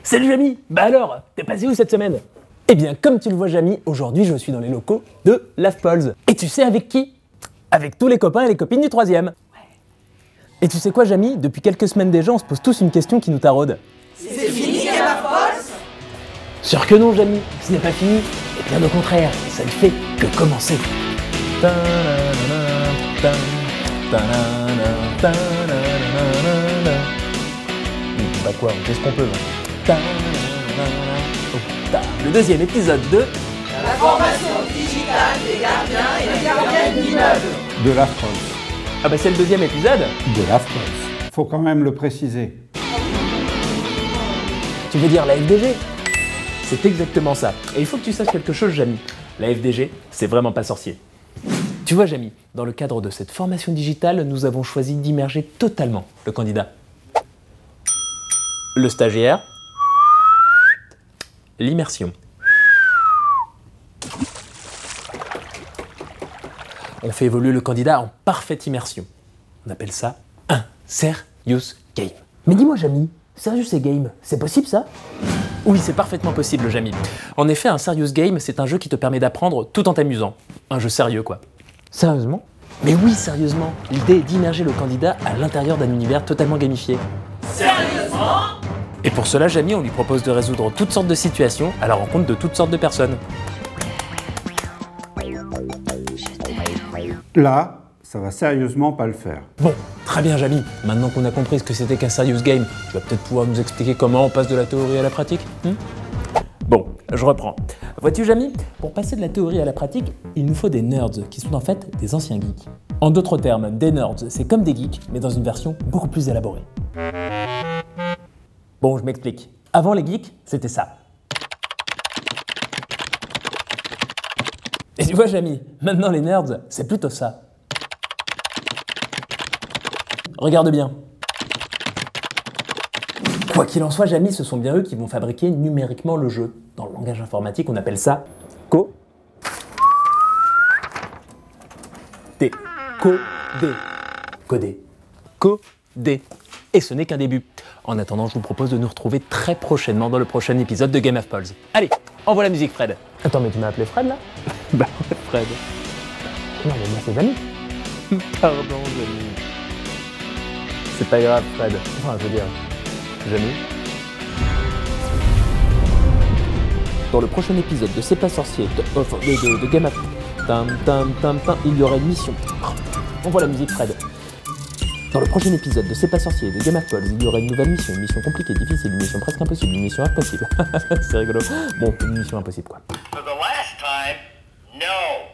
Salut Jamy. Bah alors, t'es passé où cette semaine? Eh bien, comme tu le vois Jamy, aujourd'hui je suis dans les locaux de LAFPOLS. Et tu sais avec qui? Avec tous les copains et les copines du 3e. Et tu sais quoi Jamy? Depuis quelques semaines déjà, on se pose tous une question qui nous taraude. C'est fini LAFPOLS? Sûr que non Jamy, ce n'est pas fini. Et bien au contraire, ça ne fait que commencer. Bah quoi, on fait ce qu'on peut. Le deuxième épisode de La formation digitale des gardiens et des gardiennes d'immeubles. De LAFPOLS. Ah bah c'est le deuxième épisode. De LAFPOLS. Faut quand même le préciser. Tu veux dire la FDG? C'est exactement ça. Et il faut que tu saches quelque chose Jamy. La FDG, c'est vraiment pas sorcier. Tu vois Jamy, dans le cadre de cette formation digitale, nous avons choisi d'immerger totalement le candidat. Le stagiaire. L'immersion. On fait évoluer le candidat en parfaite immersion. On appelle ça un serious game. Mais dis-moi Jamy, serious game, c'est possible ça? Oui, c'est parfaitement possible Jamy. En effet, un serious game, c'est un jeu qui te permet d'apprendre tout en t'amusant. Un jeu sérieux quoi. Sérieusement? Mais oui, sérieusement. L'idée est d'immerger le candidat à l'intérieur d'un univers totalement gamifié. Sérieusement? Et pour cela, Jamy, on lui propose de résoudre toutes sortes de situations à la rencontre de toutes sortes de personnes. Là, ça va sérieusement pas le faire. Bon, très bien Jamy. Maintenant qu'on a compris ce que c'était qu'un serious game, tu vas peut-être pouvoir nous expliquer comment on passe de la théorie à la pratique? Bon, je reprends. Vois-tu Jamy, pour passer de la théorie à la pratique, il nous faut des nerds, qui sont en fait des anciens geeks. En d'autres termes, des nerds, c'est comme des geeks, mais dans une version beaucoup plus élaborée. Bon, je m'explique. Avant les geeks, c'était ça. Et tu vois Jamy, maintenant les nerds, c'est plutôt ça. Regarde bien. Quoi qu'il en soit, Jamy, ce sont bien eux qui vont fabriquer numériquement le jeu. Dans le langage informatique, on appelle ça Coder. Et ce n'est qu'un début. En attendant, je vous propose de nous retrouver très prochainement dans le prochain épisode de Game of Pols. Allez, envoie la musique Fred. Attends, mais tu m'as appelé Fred là? Bah ouais, Fred. Non, mais moi c'est Jamy. Pardon, Jamy. C'est pas grave, Fred. Enfin, je veux dire, Jamy. Dans le prochain épisode de C'est pas sorcier, de Game of il y aura une mission. Envoie la musique, Fred. Dans le prochain épisode de C'est pas sorcier de Game of Pols, il y aura une nouvelle mission. Une mission compliquée, difficile, une mission presque impossible, une mission impossible. C'est rigolo. Bon, une mission impossible, quoi. For the last time, no.